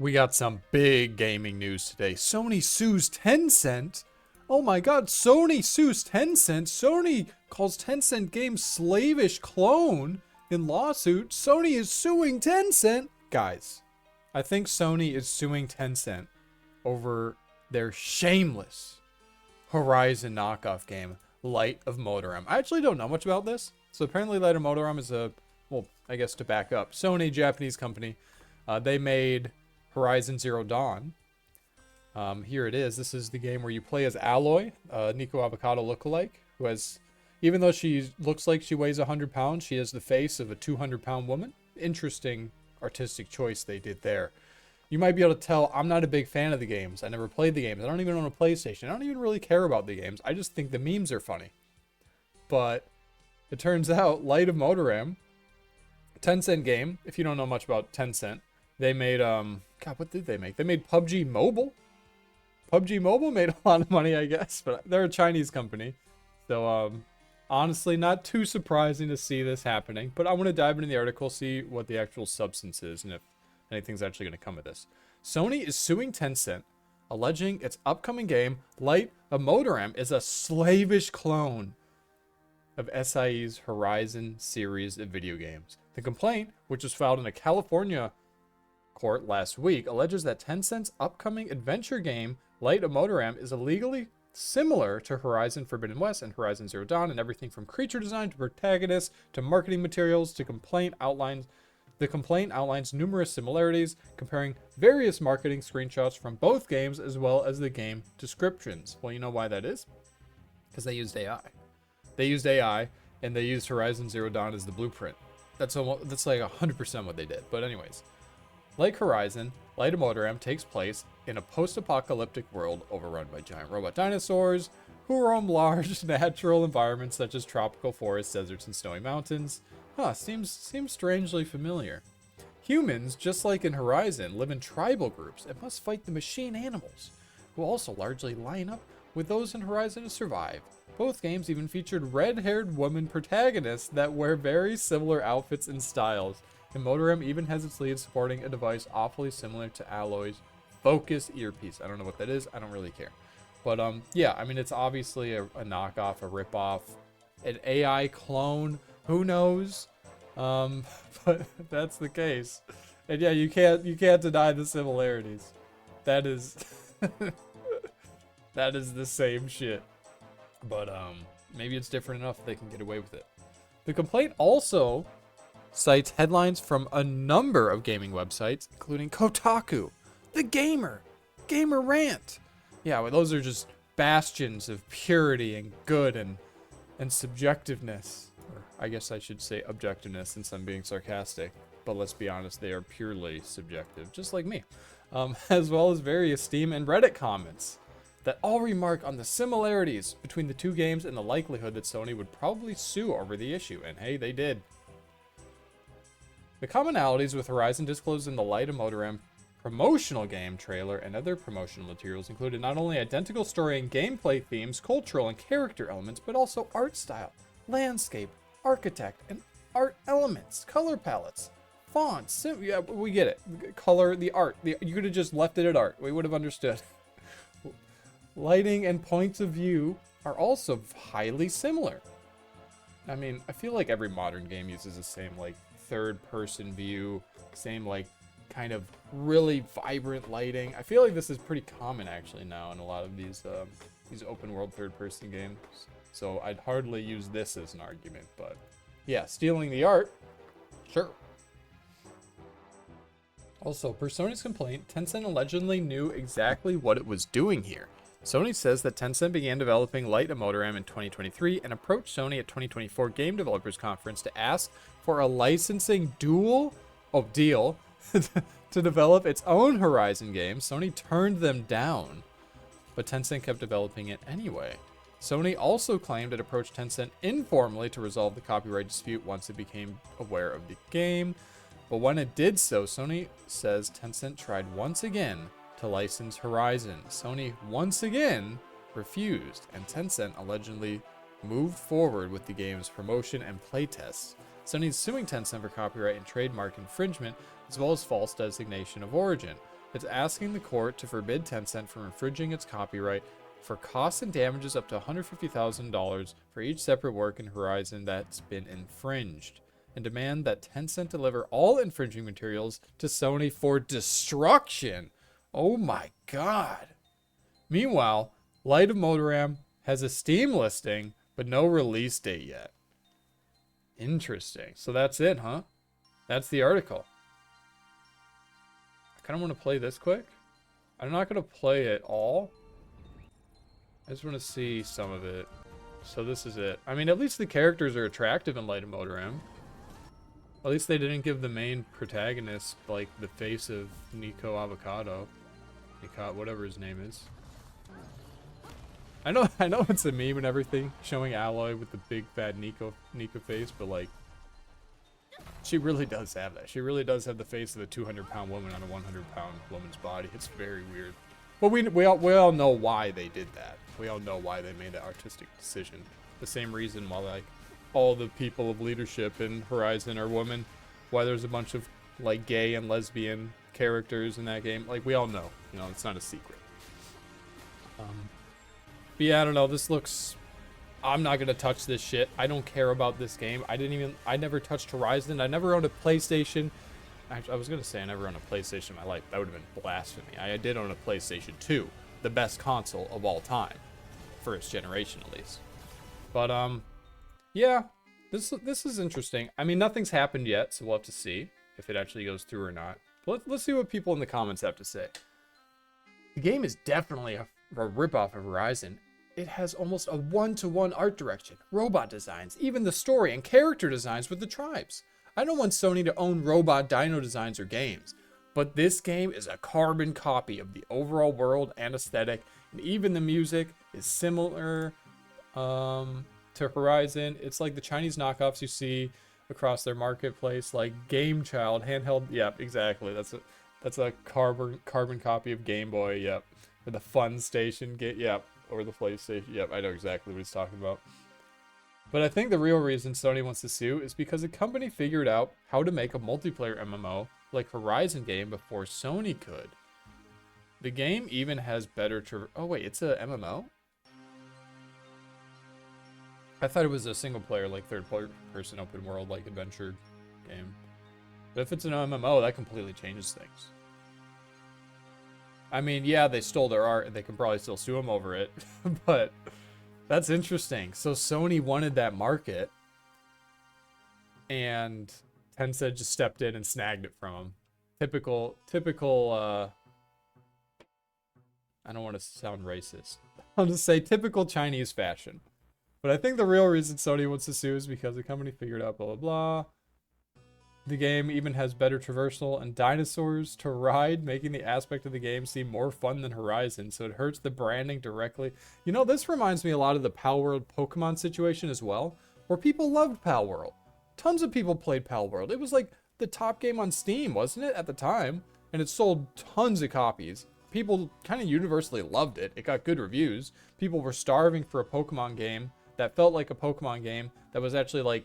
We got some big gaming news today. Sony sues Tencent. Oh my god, Sony sues Tencent. Sony calls Tencent Games Slavish clone in lawsuit. Sony is suing Tencent. Guys, I think Sony is suing Tencent over their shameless Horizon knockoff game, Light of Motoram. I actually don't know much about this. So apparently Light of Motoram is well, I guess to back up, Sony, Japanese company. They made Horizon Zero Dawn. Here it is. This is the game where you play as Aloy, Nico Avocado lookalike, who has, even though she looks like she weighs 100 pounds, she has the face of a 200-pound woman. Interesting artistic choice they did there. You might be able to tell I'm not a big fan of the games. I never played the games. I don't even own a PlayStation. I don't even really care about the games. I just think the memes are funny. But it turns out Light of Motoram, Tencent game, if you don't know much about Tencent, they made, God, what did they make? They made PUBG Mobile. PUBG Mobile made a lot of money, I guess, but they're a Chinese company. So, honestly, not too surprising to see this happening. But I want to dive into the article, see what the actual substance is, and if anything's actually going to come of this. Sony is suing Tencent, alleging its upcoming game, Light of Motoram, is a slavish clone of SIE's Horizon series of video games. The complaint, which was filed in a California court last week, alleges that Tencent's upcoming adventure game, Light of Motoram, is illegally similar to Horizon Forbidden West and Horizon Zero Dawn in everything from creature design to protagonists to marketing materials. The complaint outlines numerous similarities, comparing various marketing screenshots from both games as well as the game descriptions. Well, you know why that is? Because they used AI. They used AI, and they used Horizon Zero Dawn as the blueprint. That's like 100% what they did. But anyways, like Horizon, Light of Motoram takes place in a post-apocalyptic world overrun by giant robot dinosaurs who roam large natural environments such as tropical forests, deserts, and snowy mountains. Seems strangely familiar. Humans, just like in Horizon, live in tribal groups and must fight the machine animals, who also largely line up with those in Horizon to survive. Both games even featured red-haired woman protagonists that wear very similar outfits and styles. And Motoram even has its lead sporting a device awfully similar to Aloy's Focus earpiece. I don't know what that is. I don't really care. But yeah, I mean, it's obviously a knockoff, a ripoff, an AI clone. Who knows? But that's the case. And yeah, you can't deny the similarities. That is that is the same shit. But maybe it's different enough they can get away with it. The complaint also cites headlines from a number of gaming websites, including Kotaku, The Gamer, Gamer Rant. Yeah, well, those are just bastions of purity and good and subjectiveness. Or I guess I should say objectiveness since I'm being sarcastic. But let's be honest, they are purely subjective, just like me. As well as various Steam and Reddit comments that all remark on the similarities between the two games and the likelihood that Sony would probably sue over the issue. And hey, they did. The commonalities with Horizon disclosed in the Light of Motoram promotional game trailer and other promotional materials included not only identical story and gameplay themes, cultural and character elements, but also art style, landscape, architect, and art elements, color palettes, fonts. Yeah, we get it. Color, the art. You could have just left it at art. We would have understood. Lighting and points of view are also highly similar. I mean, I feel like every modern game uses the same, like, third-person view, same, like, kind of really vibrant lighting. I feel like this is pretty common, actually, now in a lot of these open-world third-person games. So I'd hardly use this as an argument, but yeah, stealing the art, sure. Also, per Sony's complaint, Tencent allegedly knew exactly what it was doing here. Sony says that Tencent began developing Light of Motoram in 2023 and approached Sony at 2024 Game Developers Conference to ask for a licensing deal to develop its own Horizon game. Sony turned them down, but Tencent kept developing it anyway. Sony also claimed it approached Tencent informally to resolve the copyright dispute once it became aware of the game. But when it did so, Sony says Tencent tried once again to license Horizon. Sony once again refused, and Tencent allegedly moved forward with the game's promotion and playtests. Sony is suing Tencent for copyright and trademark infringement. as well as false designation of origin. It's asking the court to forbid Tencent from infringing its copyright for costs and damages up to $150,000 for each separate work in Horizon that's been infringed, and demand that Tencent deliver all infringing materials to Sony for destruction. Oh my god. Meanwhile, Light of Motoram has a Steam listing, but no release date yet. Interesting. So that's it, huh? That's the article. I kind of want to play this quick. I'm not going to play it all. I just want to see some of it. So this is it. I mean, at least the characters are attractive in Light of Motoram. At least they didn't give the main protagonist, like, the face of Nico Avocado. Nico, whatever his name is. I know it's a meme and everything, showing Aloy with the big fat Nico face, but like, she really does have that. She really does have the face of a 200-pound woman on a 100-pound woman's body. It's very weird. But we all know why they did that. We all know why they made that artistic decision. The same reason why, like, all the people of leadership in Horizon are women. Why there's a bunch of, like, gay and lesbian characters in that game. Like, we all know. You know, it's not a secret. But yeah, I don't know. This looks... I'm not going to touch this shit. I don't care about this game. I never touched Horizon. I never owned a PlayStation. Actually, I was going to say I never owned a PlayStation in my life. That would have been blasphemy. I did own a PlayStation 2. The best console of all time. First generation, at least. But, yeah. This is interesting. I mean, nothing's happened yet, so we'll have to see if it actually goes through or not. But let's see what people in the comments have to say. The game is definitely a ripoff of Horizon. It has almost a one-to-one art direction, robot designs, even the story and character designs with the tribes. I don't want Sony to own robot dino designs or games, but this game is a carbon copy of the overall world and aesthetic, and even the music is similar to Horizon. It's like the Chinese knockoffs you see across their marketplace, like Game Child, handheld. Yep, exactly. That's a carbon copy of Game Boy. Yep, or the Fun Station. Yep. Or the PlayStation. Yep, I know exactly what he's talking about. But I think the real reason Sony wants to sue is because the company figured out how to make a multiplayer MMO like Horizon game before Sony could. The game even has better oh wait, it's a MMO? I thought it was a single player, like third person open world, like adventure game. But if it's an MMO, that completely changes things. I mean, yeah, they stole their art, and they can probably still sue them over it, but that's interesting. So Sony wanted that market, and Tencent just stepped in and snagged it from them. Typical, I don't want to sound racist. I'll just say typical Chinese fashion. But I think the real reason Sony wants to sue is because the company figured out blah, blah, blah. The game even has better traversal and dinosaurs to ride, making the aspect of the game seem more fun than Horizon, so it hurts the branding directly. You know, this reminds me a lot of the Pal World Pokemon situation as well, where people loved Pal World. Tons of people played Pal World. It was like the top game on Steam, wasn't it, at the time? And it sold tons of copies. People kind of universally loved it. It got good reviews. People were starving for a Pokemon game that felt like a Pokemon game that was actually like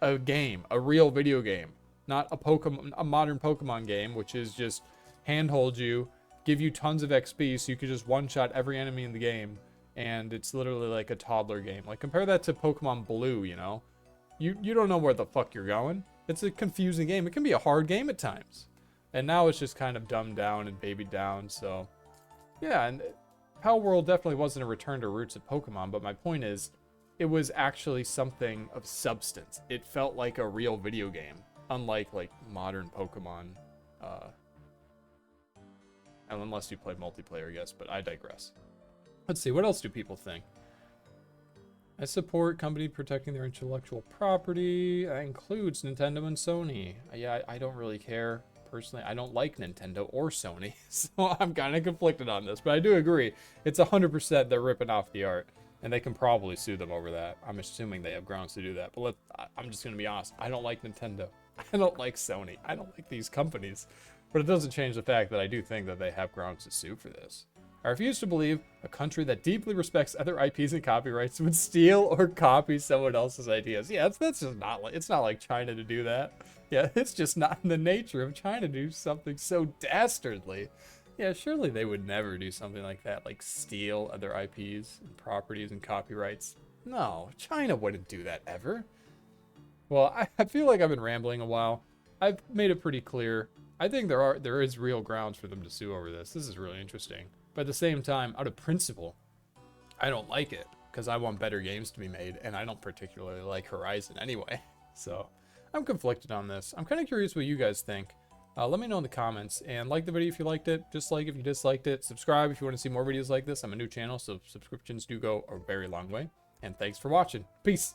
a game, a real video game. Not a modern Pokemon game, which is just handhold you, give you tons of XP so you could just one-shot every enemy in the game, and it's literally like a toddler game. Like, compare that to Pokemon Blue, you know? You don't know where the fuck you're going. It's a confusing game. It can be a hard game at times. And now it's just kind of dumbed down and babied down, so... Yeah, and Pal World definitely wasn't a return to roots of Pokemon, but my point is, it was actually something of substance. It felt like a real video game. Unlike, like, modern Pokemon, unless you play multiplayer, I guess, but I digress. Let's see, what else do people think? I support company protecting their intellectual property. That includes Nintendo and Sony. Yeah, I don't really care. Personally, I don't like Nintendo or Sony, so I'm kind of conflicted on this, but I do agree. It's 100% they're ripping off the art, and they can probably sue them over that. I'm assuming they have grounds to do that, but I'm just going to be honest. I don't like Nintendo. I don't like Sony. I don't like these companies. But it doesn't change the fact that I do think that they have grounds to sue for this. I refuse to believe a country that deeply respects other IPs and copyrights would steal or copy someone else's ideas. Yeah, that's just not like, it's not like China to do that. Yeah, it's just not in the nature of China to do something so dastardly. Yeah, surely they would never do something like that, like steal other IPs and properties and copyrights. No, China wouldn't do that ever. Well, I feel like I've been rambling a while. I've made it pretty clear. I think there is real grounds for them to sue over this. This is really interesting. But at the same time, out of principle, I don't like it because I want better games to be made, and I don't particularly like Horizon anyway. So I'm conflicted on this. I'm kind of curious what you guys think. Let me know in the comments, and like the video if you liked it, dislike if you disliked it, subscribe if you want to see more videos like this. I'm a new channel, so subscriptions do go a very long way. And thanks for watching. Peace.